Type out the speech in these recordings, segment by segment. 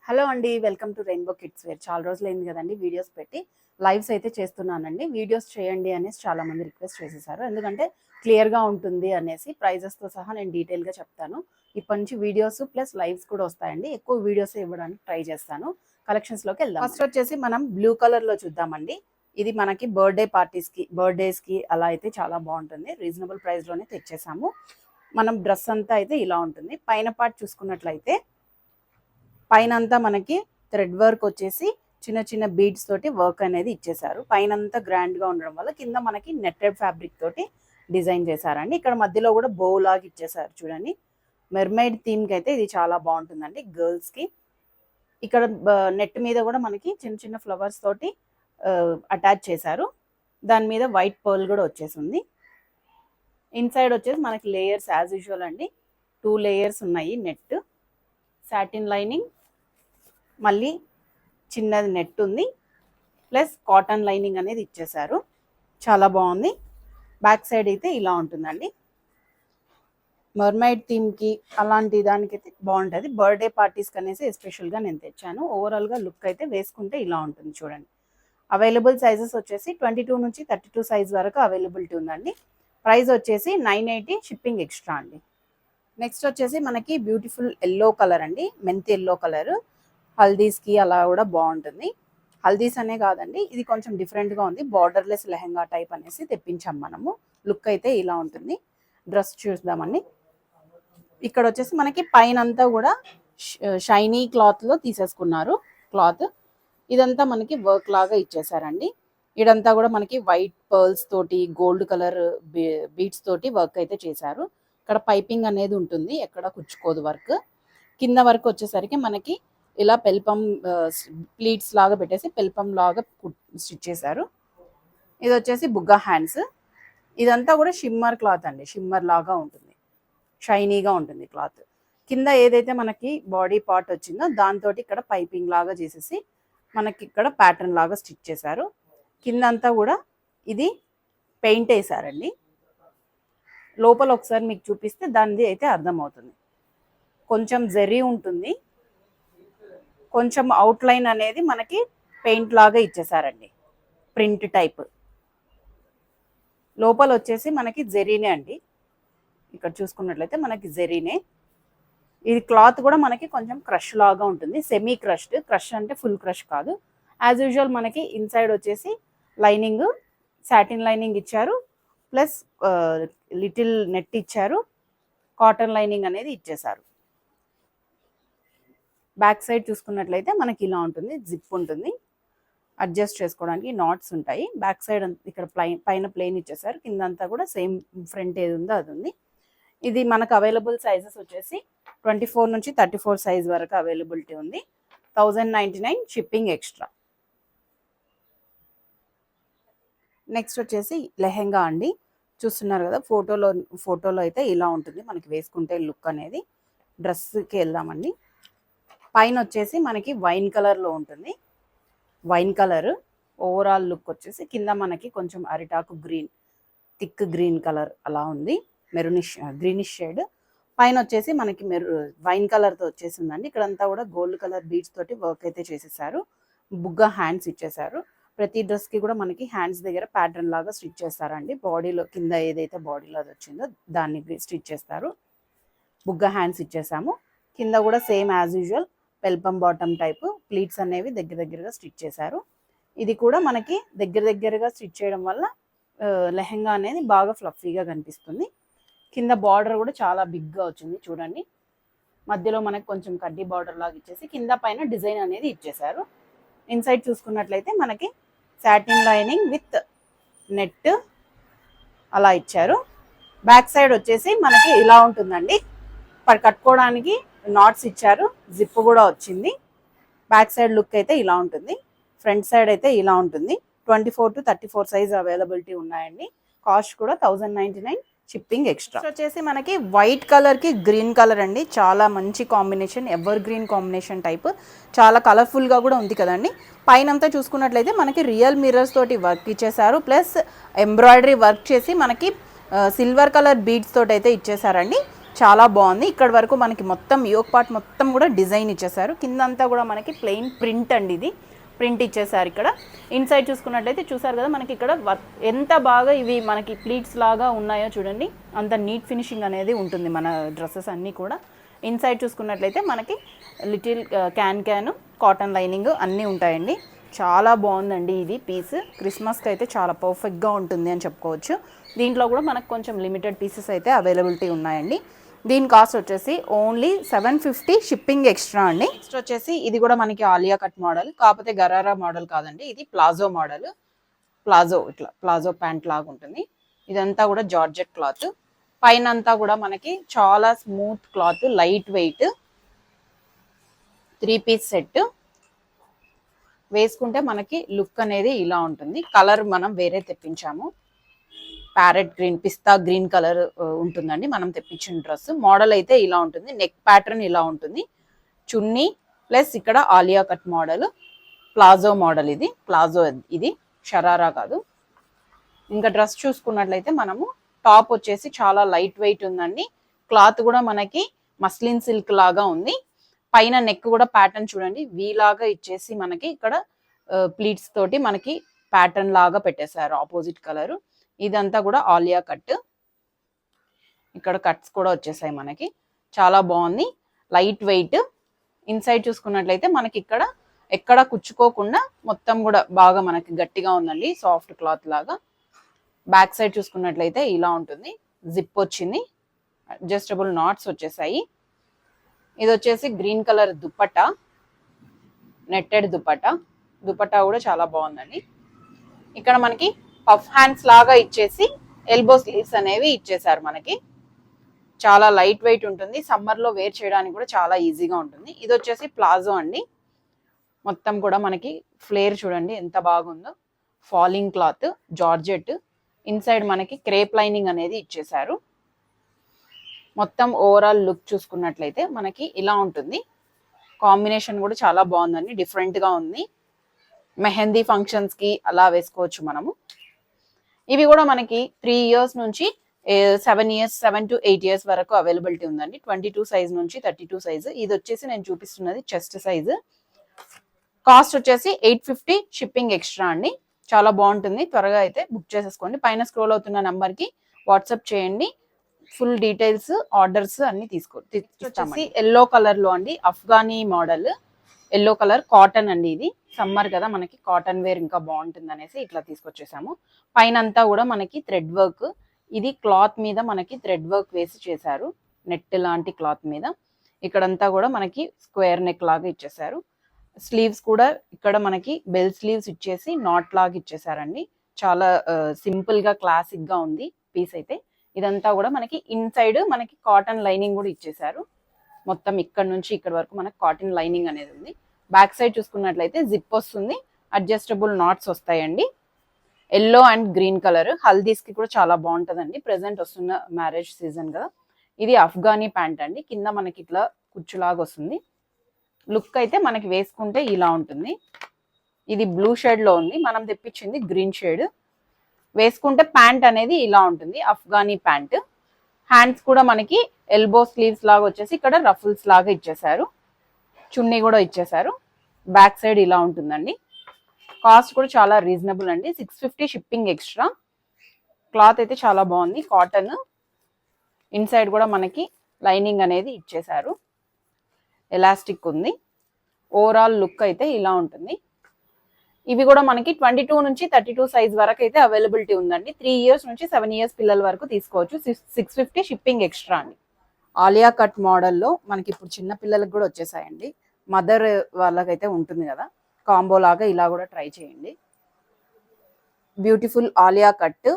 Hello అండి, welcome to Rainbow Kids Wear. చాలా రోజులైంది కదండి వీడియోస్ పెట్టి. లైవ్స్ అయితే చేస్తున్నానండి. వీడియోస్ చేయండి అనేసి చాలామంది రిక్వెస్ట్ చేసేసారు. ఎందుకంటే క్లియర్గా ఉంటుంది అనేసి, ప్రైజెస్తో సహా నేను డీటెయిల్గా చెప్తాను. ఇప్పటి నుంచి వీడియోస్ ప్లస్ లైవ్స్ కూడా వస్తాయండి. ఎక్కువ వీడియోస్ ఇవ్వడానికి ట్రై చేస్తాను. కలెక్షన్స్లోకి వెళ్దాం. ఫస్ట్ వచ్చేసి మనం బ్లూ కలర్లో చూద్దామండి. ఇది మనకి బర్త్డే పార్టీస్కి, బర్త్డేస్కి అలా అయితే చాలా బాగుంటుంది. రీజనబుల్ ప్రైస్లోనే తెచ్చేసాము. మనం డ్రెస్ అంతా అయితే ఇలా ఉంటుంది. పైన పార్ట్ చూసుకున్నట్లయితే పైన అంతా మనకి థ్రెడ్ వర్క్ వచ్చేసి చిన్న చిన్న బీడ్స్ తోటి వర్క్ అనేది ఇచ్చేసారు. పైన అంతా గ్రాండ్గా ఉండడం వల్ల కింద మనకి నెట్టెడ్ ఫ్యాబ్రిక్ తోటి డిజైన్ చేశారండి. ఇక్కడ మధ్యలో కూడా బో లాగా ఇచ్చేసారు చూడండి. మెర్మైడ్ థీమ్కి అయితే ఇది చాలా బాగుంటుందండి గర్ల్స్కి. ఇక్కడ నెట్ మీద కూడా మనకి చిన్న చిన్న ఫ్లవర్స్ తోటి అటాచ్ చేశారు. దాని మీద వైట్ పర్ల్ కూడా వచ్చేసింది. ఇన్సైడ్ వచ్చేసి మనకి లేయర్స్ యాజ్ యూజువల్ అండి. 2 లేయర్స్ ఉన్నాయి. నెట్, సాటిన్ లైనింగ్, మళ్ళీ చిన్నది నెట్ ఉంది, ప్లస్ కాటన్ లైనింగ్ అనేది ఇచ్చేసారు. చాలా బాగుంది. బ్యాక్ సైడ్ అయితే ఇలా ఉంటుందండి. మర్మైడ్ థీమ్కి అలాంటి దానికైతే బాగుంటుంది. బర్త్డే పార్టీస్కి అనేసి ఎస్పెషల్గా నేను తెచ్చాను. ఓవరాల్గా లుక్ అయితే వేసుకుంటే ఇలా ఉంటుంది చూడండి. అవైలబుల్ సైజెస్ వచ్చేసి 22 నుంచి 32 సైజ్ వరకు అవైలబిలిటీ ఉందండి. ప్రైస్ వచ్చేసి 980, షిప్పింగ్ ఎక్స్ట్రా అండి. నెక్స్ట్ వచ్చేసి మనకి బ్యూటిఫుల్ ఎల్లో కలర్ అండి, మెంతి ఎల్లో కలర్. హల్దీస్కి అలా కూడా బాగుంటుంది. హల్దీస్ అనే కాదండి, ఇది కొంచెం డిఫరెంట్గా ఉంది. బార్డర్లెస్ లెహంగా టైప్ అనేసి తెప్పించాం మనము. లుక్ అయితే ఇలా ఉంటుంది. డ్రెస్ చూద్దామండి. ఇక్కడ వచ్చేసి మనకి పైన అంతా కూడా షైనీ క్లాత్లో తీసేసుకున్నారు. క్లాత్ ఇదంతా మనకి వర్క్ లాగా ఇచ్చేసారండి. ఇదంతా కూడా మనకి వైట్ పర్ల్స్ తోటి గోల్డ్ కలర్ బీడ్స్ తోటి వర్క్ అయితే చేశారు. ఇక్కడ పైపింగ్ అనేది ఉంటుంది, ఎక్కడ కుచ్చుకోదు వర్క్. కింద వర్క్ వచ్చేసరికి మనకి ఇలా పెల్పం ప్లీట్స్ లాగా పెట్టేసి పెల్పం లాగా స్టిచ్ చేశారు. ఇది వచ్చేసి బుగ్గ హ్యాండ్స్. ఇదంతా కూడా షిమ్మర్ క్లాత్ అండి, షిమ్మర్ లాగా ఉంటుంది, షైనీగా ఉంటుంది క్లాత్. కింద ఏదైతే మనకి బాడీ పార్ట్ వచ్చిందో దాంతో ఇక్కడ పైపింగ్ లాగా చేసేసి మనకి ఇక్కడ ప్యాటర్న్ లాగా స్టిచ్ చేశారు. కింద అంతా కూడా ఇది పెయింట్ వేసారండి. లోపల ఒకసారి మీకు చూపిస్తే దానిది అయితే అర్థమవుతుంది. కొంచెం జరీ ఉంటుంది, కొంచెం అవుట్లైన్ అనేది మనకి పెయింట్ లాగా ఇచ్చేసారండి, ప్రింట్ టైప్. లోపల వచ్చేసి మనకి జరీనే అండి. ఇక్కడ చూసుకున్నట్లయితే మనకి జరీనే. ఇది క్లాత్ కూడా మనకి కొంచెం క్రష్ లాగా ఉంటుంది, సెమీ క్రష్డ్. క్రష్ అంటే ఫుల్ క్రష్ కాదు. యాజ్ యూజువల్ మనకి ఇన్సైడ్ వచ్చేసి లైనింగ్, సాటిన్ లైనింగ్ ఇచ్చారు, ప్లస్ లిటిల్ నెట్ ఇచ్చారు, కాటన్ లైనింగ్ అనేది ఇచ్చేసారు. బ్యాక్ సైడ్ చూసుకున్నట్లయితే మనకి ఇలా ఉంటుంది. జిప్ ఉంటుంది, అడ్జస్ట్ చేసుకోవడానికి నాట్స్ ఉంటాయి. బ్యాక్ సైడ్ ఇక్కడ పైన ప్లెయిన్ ఇచ్చేసారు. కిందంతా కూడా సేమ్ ఫ్రంట్ ఏది ఉందో అది ఉంది. ఇది మనకు అవైలబుల్ సైజెస్ వచ్చేసి 24 నుంచి 34 సైజ్ వరకు అవైలబిలిటీ ఉంది. 1099, షిప్పింగ్ ఎక్స్ట్రా. నెక్స్ట్ వచ్చేసి లెహెంగా అండి. చూస్తున్నారు కదా, ఫోటోలో అయితే ఇలా ఉంటుంది మనకి వేసుకుంటే లుక్ అనేది. డ్రెస్కి వెళ్దామండి. పైన వచ్చేసి మనకి వైన్ కలర్లో ఉంటుంది. వైన్ కలర్ ఓవరాల్ లుక్ వచ్చేసి కింద మనకి కొంచెం అరిటాకు గ్రీన్, థిక్ గ్రీన్ కలర్ అలా ఉంది, మెరూనిష్ గ్రీనిష్ షేడ్. పైన వచ్చేసి మనకి వైన్ కలర్తో వచ్చేసిందండి. ఇక్కడంతా కూడా గోల్డ్ కలర్ బీడ్స్ తోటి వర్క్ అయితే చేసేసారు. బుగ్గ హ్యాండ్స్ ఇచ్చేసారు. ప్రతి డ్రెస్కి కూడా మనకి హ్యాండ్స్ దగ్గర ప్యాటర్న్ లాగా స్టిచ్ చేస్తారండి. బాడీలో కింద ఏదైతే బాడీలో అది వచ్చిందో దాన్ని స్టిచ్ చేస్తారు. బుగ్గ హ్యాండ్స్ ఇచ్చేసాము. కింద కూడా same as usual peplum bottom type pleats అనేవి దగ్గరగా స్టిచ్ చేశారు. ఇది కూడా మనకి దగ్గరగా స్టిచ్ చేయడం వల్ల లెహంగా అనేది బాగా ఫ్లఫీగా కనిపిస్తుంది. కింద బార్డర్ కూడా చాలా బిగ్గా వచ్చింది చూడండి. మధ్యలో మనకి కొంచెం కడ్డీ బార్డర్ లాగా ఇచ్చేసి కింద పైన డిజైన్ అనేది ఇచ్చేసారు. ఇన్సైడ్ చూసుకున్నట్లయితే మనకి సాటిన్ లైనింగ్ విత్ నెట్ అలా ఇచ్చారు. బ్యాక్ సైడ్ వచ్చేసి మనకి ఇలా ఉంటుందండి. కట్టుకోవడానికి నాట్స్ ఇచ్చారు, జిప్ కూడా వచ్చింది. బ్యాక్ సైడ్ లుక్ అయితే ఇలా ఉంటుంది. ఫ్రంట్ సైడ్ అయితే ఇలా ఉంటుంది. 24 to 34 సైజ్ అవైలబిలిటీ ఉన్నాయండి. కాస్ట్ కూడా 1099, షిప్పింగ్ ఎక్స్ట్రా. వచ్చేసి మనకి వైట్ కలర్కి గ్రీన్ కలర్ అండి. చాలా మంచి combination, ever green combination type. చాలా కలర్ఫుల్గా కూడా ఉంది కదండి. పైన అంతా చూసుకున్నట్లయితే మనకి రియల్ మిర్రర్స్ తోటి వర్క్ ఇచ్చేసారు, ప్లస్ ఎంబ్రాయిడరీ వర్క్ చేసి మనకి సిల్వర్ కలర్ బీడ్స్ తోటి అయితే ఇచ్చేసారండి. చాలా బాగుంది. ఇక్కడ వరకు మనకి మొత్తం యోక్ పార్ట్ మొత్తం కూడా డిజైన్ ఇచ్చేసారు. కింద అంతా కూడా మనకి ప్లెయిన్ ప్రింట్ అండి, ఇది ప్రింట్ ఇచ్చేసారు. ఇక్కడ ఇన్సైడ్ చూసుకున్నట్లయితే చూసారు కదా మనకి ఇక్కడ వర్క్ ఎంత బాగా ఇవి మనకి ప్లీట్స్ లాగా ఉన్నాయో చూడండి. అంత నీట్ ఫినిషింగ్ అనేది ఉంటుంది మన డ్రెస్సెస్ అన్నీ కూడా. ఇన్సైడ్ చూసుకున్నట్లయితే మనకి లిటిల్ క్యాన్ కాటన్ లైనింగ్ అన్నీ ఉంటాయండి. చాలా బాగుందండి ఇది పీస్. క్రిస్మస్కి అయితే చాలా పర్ఫెక్ట్గా ఉంటుంది అని చెప్పుకోవచ్చు. దీంట్లో కూడా మనకు కొంచెం లిమిటెడ్ పీసెస్ అయితే అవైలబిలిటీ ఉన్నాయండి. దీని కాస్ట్ వచ్చేసి ఓన్లీ 750 షిప్పింగ్ ఎక్స్ట్రా అండి. నెక్స్ట్ వచ్చేసి ఇది కూడా మనకి ఆలియా కట్ మోడల్, కాకపోతే గరారా మోడల్ కాదండి, ఇది ప్లాజో మోడల్. ప్లాజో ఇట్లా ప్లాజో ప్యాంట్ లాగా ఉంటుంది. ఇదంతా కూడా జార్జెట్ క్లాత్. పైన అంతా కూడా మనకి చాలా smooth cloth, light weight 3 piece set. వేసుకుంటే మనకి లుక్ అనేది ఇలా ఉంటుంది. కలర్ మనం వేరే తెప్పించాము, ప్యారెట్ గ్రీన్, పిస్తా గ్రీన్ కలర్ ఉంటుందండి మనం తెప్పించిన డ్రెస్. మోడల్ అయితే ఇలా ఉంటుంది, నెక్ ప్యాటర్న్ ఇలా ఉంటుంది, చున్నీ ప్లస్ ఇక్కడ Alia cut model, palazzo model. ఇది ప్లాజో, ఇది షరారా కాదు. ఇంకా డ్రెస్ చూసుకున్నట్లయితే మనము టాప్ వచ్చేసి చాలా లైట్ వెయిట్ ఉందండి. క్లాత్ కూడా మనకి మస్లిన్ సిల్క్ లాగా ఉంది. పైన నెక్ కూడా ప్యాటర్న్ చూడండి, వీ లాగా ఇచ్చేసి మనకి ఇక్కడ ప్లీట్స్ తోటి మనకి ప్యాటర్న్ లాగా పెట్టేశారు ఆపోజిట్ కలర్. ఇదంతా కూడా ఆలియా కట్. ఇక్కడ కట్స్ కూడా వచ్చేసాయి మనకి. చాలా బాగుంది, లైట్ వెయిట్. ఇన్సైడ్ చూసుకున్నట్లయితే మనకి ఇక్కడ ఎక్కడ కుచ్చుకోకుండా మొత్తం కూడా బాగా మనకి గట్టిగా ఉందండి, సాఫ్ట్ క్లాత్ లాగా. బ్యాక్ సైడ్ చూసుకున్నట్లయితే ఇలా ఉంటుంది, జిప్ వచ్చింది, అడ్జస్టబుల్ నాట్స్ వచ్చేసాయి. ఇది వచ్చేసి green colour dupatta, netted dupatta. Dupatta కూడా చాలా బాగుందండి. ఇక్కడ మనకి పఫ్ హ్యాండ్స్ లాగా ఇచ్చేసి ఎల్బో స్లీవ్స్ అనేవి ఇచ్చేసారు మనకి. చాలా లైట్ వెయిట్ ఉంటుంది, సమ్మర్ లో వేర్ చేయడానికి కూడా చాలా ఈజీగా ఉంటుంది. ఇది వచ్చేసి ప్లాజో అండి. మొత్తం కూడా మనకి ఫ్లేర్ చూడండి ఎంత బాగుందో, ఫాలింగ్ క్లాత్, జార్జెట్. ఇన్సైడ్ మనకి క్రేప్ లైనింగ్ అనేది ఇచ్చేసారు. మొత్తం ఓవరాల్ లుక్ చూసుకున్నట్లయితే మనకి ఇలా ఉంటుంది. కాంబినేషన్ కూడా చాలా బాగుందండి, డిఫరెంట్ గా ఉంది. మెహందీ ఫంక్షన్స్ కి అలా వేసుకోవచ్చు మనము. ఇవి కూడా మనకి 3 years నుంచి 7 to 8 years వరకు అవైలబిలిటీ ఉందండి. 22 సైజ్ నుంచి 32 సైజ్. ఇది వచ్చేసి నేను చూపిస్తున్నది చెస్ట్ సైజ్. కాస్ట్ వచ్చేసి 850 షిప్పింగ్ ఎక్స్ట్రా అండి. చాలా బాగుంటుంది, త్వరగా అయితే బుక్ చేసేసుకోండి. పైన స్క్రోల్ అవుతున్న నంబర్ కి వాట్సాప్ చేయండి, ఫుల్ డీటెయిల్స్ ఆర్డర్స్ అన్ని తీసుకొచ్చేసి ఎల్లో కలర్ లో అండి, Afghani model yellow colour cotton అండి. ఇది సమ్మర్ కదా మనకి కాటన్ వేర్ ఇంకా బాగుంటుంది అనేసి ఇట్లా తీసుకొచ్చేసాము. పైన అంతా కూడా మనకి థ్రెడ్ వర్క్, ఇది క్లాత్ మీద మనకి థ్రెడ్ వర్క్ వేసి చేశారు, నెట్ లాంటి క్లాత్ మీద. ఇక్కడంతా కూడా మనకి స్క్వేర్ నెక్ లాగా ఇచ్చేసారు. స్లీవ్స్ కూడా ఇక్కడ మనకి బెల్ స్లీవ్స్ ఇచ్చేసి నాట్ లాగా ఇచ్చేసారండి. చాలా సింపుల్ గా క్లాసిక్ గా ఉంది పీస్ అయితే. ఇదంతా కూడా మనకి ఇన్సైడ్ మనకి కాటన్ లైనింగ్ కూడా ఇచ్చేసారు. మొత్తం ఇక్కడ నుంచి ఇక్కడ వరకు మనకి కాటన్ లైనింగ్ అనేది ఉంది. బ్యాక్ సైడ్ చూసుకున్నట్లయితే జిప్ వస్తుంది, అడ్జస్టబుల్ నాట్స్ వస్తాయండి. ఎల్లో అండ్ గ్రీన్ కలర్, హల్దీస్ కి కూడా చాలా బాగుంటుందండి, ప్రెసెంట్ వస్తున్న మ్యారేజ్ సీజన్ కదా. ఇది అఫ్ఘానీ ప్యాంట్ అండి, కింద మనకి ఇట్లా కుచ్చులాగా వస్తుంది. లుక్ అయితే మనకి వేసుకుంటే ఇలా ఉంటుంది. ఇది బ్లూ షేడ్ లో ఉంది, మనం తెప్పించింది గ్రీన్ షేడ్. వేసుకుంటే ప్యాంట్ అనేది ఇలా ఉంటుంది, అఫ్ఘానీ ప్యాంట్. హ్యాండ్స్ కూడా మనకి ఎల్బో స్లీవ్స్ లాగా వచ్చేసి ఇక్కడ రఫుల్స్ లాగా ఇచ్చేసారు, చున్నీ కూడా ఇచ్చేసారు. బ్యాక్ సైడ్ ఇలా ఉంటుందండి. కాస్ట్ కూడా చాలా రీజనబుల్ అండి, 650 షిప్పింగ్ ఎక్స్ట్రా. క్లాత్ అయితే చాలా బాగుంది, కాటన్. ఇన్సైడ్ కూడా మనకి లైనింగ్ అనేది ఇచ్చేసారు, ఎలాస్టిక్ ఉంది. ఓవరాల్ లుక్ అయితే ఇలా ఉంటుంది. ఇవి కూడా మనకి 22 నుంచి 32 సైజ్ వరకు అయితే అవైలబిలిటీ ఉందండి. 3 years నుంచి 7 years పిల్లల వరకు తీసుకోవచ్చు. 650 షిప్పింగ్ ఎక్స్ట్రా అండి. ఆలియా కట్ మోడల్లో మనకి ఇప్పుడు చిన్న పిల్లలకు కూడా వచ్చేసాయండి. మదర్ వాళ్ళకైతే ఉంటుంది కదా, కాంబో లాగా ఇలా కూడా ట్రై చేయండి. Beautiful Alia cut,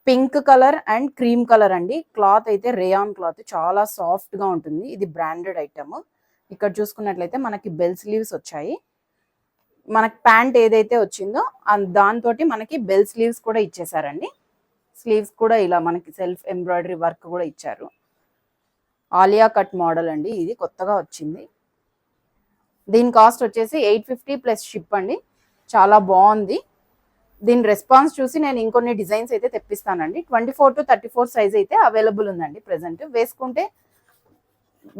pink colour and cream colour అండి. క్లాత్ అయితే రేయాన్ క్లాత్, చాలా సాఫ్ట్ గా ఉంటుంది. ఇది బ్రాండెడ్ ఐటమ్. ఇక్కడ చూసుకున్నట్లయితే మనకి బెల్ స్లీవ్స్ వచ్చాయి. మనకి ప్యాంట్ ఏదైతే వచ్చిందో దాంతో మనకి బెల్ స్లీవ్స్ కూడా ఇచ్చేసారండి. స్లీవ్స్ కూడా ఇలా మనకి సెల్ఫ్ ఎంబ్రాయిడరీ వర్క్ కూడా ఇచ్చారు. ఆలియా కట్ మోడల్ అండి, ఇది కొత్తగా వచ్చింది. దీని కాస్ట్ వచ్చేసి 850 ప్లస్ షిప్ అండి. చాలా బాగుంది. దీని రెస్పాన్స్ చూసి నేను ఇంకొన్ని డిజైన్స్ అయితే తెప్పిస్తానండి. 24 to 34 సైజ్ అయితే అవైలబుల్ ఉందండి ప్రెసెంట్. వేసుకుంటే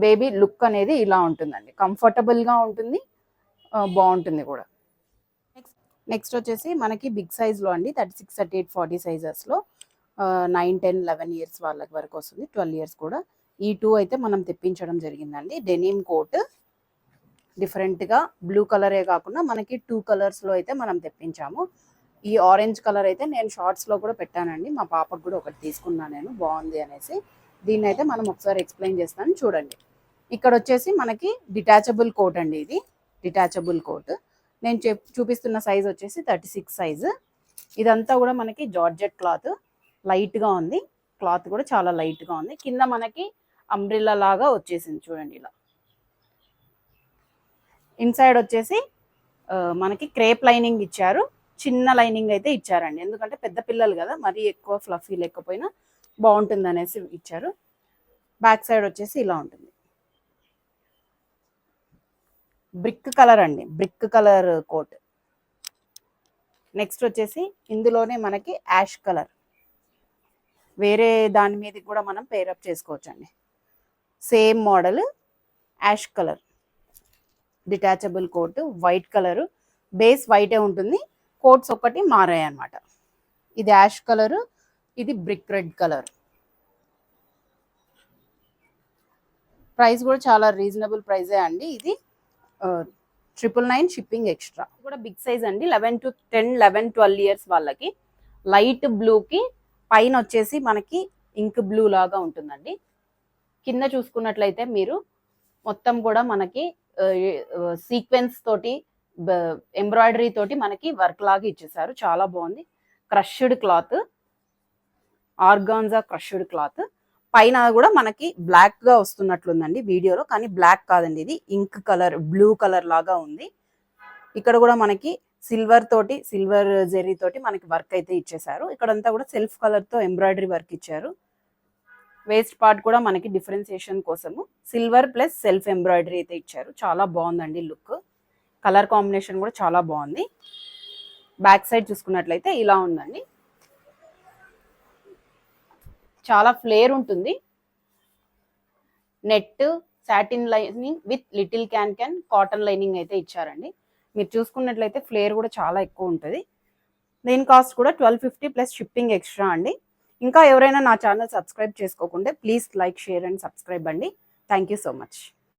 బేబీ లుక్ అనేది ఇలా ఉంటుందండి, కంఫర్టబుల్గా ఉంటుంది, బాగుంటుంది కూడా. నెక్స్ట్ వచ్చేసి మనకి బిగ్ సైజ్లో అండి 36, 38, 40 సైజెస్లో 9, 10, 11 ఇయర్స్ వాళ్ళకి వరకు వస్తుంది, 12 ఇయర్స్ కూడా. ఈ 2 అయితే మనం తెప్పించడం జరిగిందండి. డెనిమ్ కోట్ డిఫరెంట్గా బ్లూ కలరే కాకుండా మనకి 2 కలర్స్లో అయితే మనం తెప్పించాము. ఈ ఆరెంజ్ కలర్ అయితే నేను షార్ట్స్లో కూడా పెట్టానండి, మా పాపకు కూడా ఒకటి తీసుకున్నాను నేను, బాగుంది అనేసి. దీన్ని అయితే మనం ఒకసారి ఎక్స్ప్లెయిన్ చేస్తాను చూడండి. ఇక్కడ వచ్చేసి మనకి డిటాచబుల్ కోట్ అండి, ఇది డిటాచబుల్ కోట్. నేను చూపిస్తున్న సైజ్ వచ్చేసి 36 సైజు. ఇదంతా కూడా మనకి జార్జెట్ క్లాత్, లైట్గా ఉంది, క్లాత్ కూడా చాలా లైట్గా ఉంది. కింద మనకి అంబ్రిల్లా లాగా వచ్చేసింది చూడండి ఇలా. ఇన్సైడ్ వచ్చేసి మనకి క్రేప్ లైనింగ్ ఇచ్చారు, చిన్న లైనింగ్ అయితే ఇచ్చారండి, ఎందుకంటే పెద్ద పిల్లలు కదా, మరీ ఎక్కువ ఫ్లఫీ లేకపోయినా బాగుంటుంది అనేసి ఇచ్చారు. బ్యాక్ సైడ్ వచ్చేసి ఇలా ఉంటుంది, బ్రిక్ కలర్ అండి, బ్రిక్ కలర్ కోట్. నెక్స్ట్ వచ్చేసి ఇందులోనే మనకి యాష్ కలర్, వేరే దాని మీద కూడా మనం పేరప్ చేసుకోవచ్చు అండి. Same model ash colour detachable coat, white colour, base వైటే ఉంటుంది, కోట్స్ ఒకటి మారాయి అన్నమాట. ఇది యాష్ కలరు, ఇది బ్రిక్ రెడ్ కలర్. ప్రైస్ కూడా చాలా రీజనబుల్ ప్రైజే అండి. ఇది 999 షిప్పింగ్ ఎక్స్ట్రా. కూడా బిగ్ సైజ్ అండి, 11 to 10, 11, 12 ఇయర్స్ వాళ్ళకి. లైట్ బ్లూకి పైన వచ్చేసి మనకి ఇంక్ బ్లూ లాగా ఉంటుందండి. కింద చూసుకున్నట్లయితే మీరు మొత్తం కూడా మనకి సీక్వెన్స్ తోటి, ఎంబ్రాయిడరీ తోటి మనకి వర్క్ లాగా ఇచ్చేసారు, చాలా బాగుంది. Crushed cloth, organza crushed cloth. పైన కూడా మనకి బ్లాక్ గా వస్తున్నట్లుందండి వీడియోలో, కానీ బ్లాక్ కాదండి, ఇది ఇంక్ కలర్, బ్లూ కలర్ లాగా ఉంది. ఇక్కడ కూడా మనకి సిల్వర్ తోటి, సిల్వర్ జెరీ తోటి మనకి వర్క్ అయితే ఇచ్చేసారు. ఇక్కడంతా కూడా సెల్ఫ్ కలర్ తో ఎంబ్రాయిడరీ వర్క్ ఇచ్చారు. వేస్ట్ పార్ట్ కూడా మనకి డిఫరెన్సియేషన్ కోసము సిల్వర్ ప్లస్ సెల్ఫ్ ఎంబ్రాయిడరీ అయితే ఇచ్చారు, చాలా బాగుందండి లుక్. కలర్ కాంబినేషన్ కూడా చాలా బాగుంది. బ్యాక్ సైడ్ చూసుకున్నట్లయితే ఇలా ఉందండి, చాలా ఫ్లేర్ ఉంటుంది. Net satin lining with little can cotton lining అయితే ఇచ్చారండి. మీరు చూసుకున్నట్లయితే ఫ్లేర్ కూడా చాలా ఎక్కువ ఉంటుంది. దీని కాస్ట్ కూడా 1250 ప్లస్ షిప్పింగ్ ఎక్స్ట్రా అండి. ఇంకా ఎవరైనా నా ఛానల్ సబ్స్క్రైబ్ చేసుకోకుంటే please like, share and subscribe అండి. Thank you so much.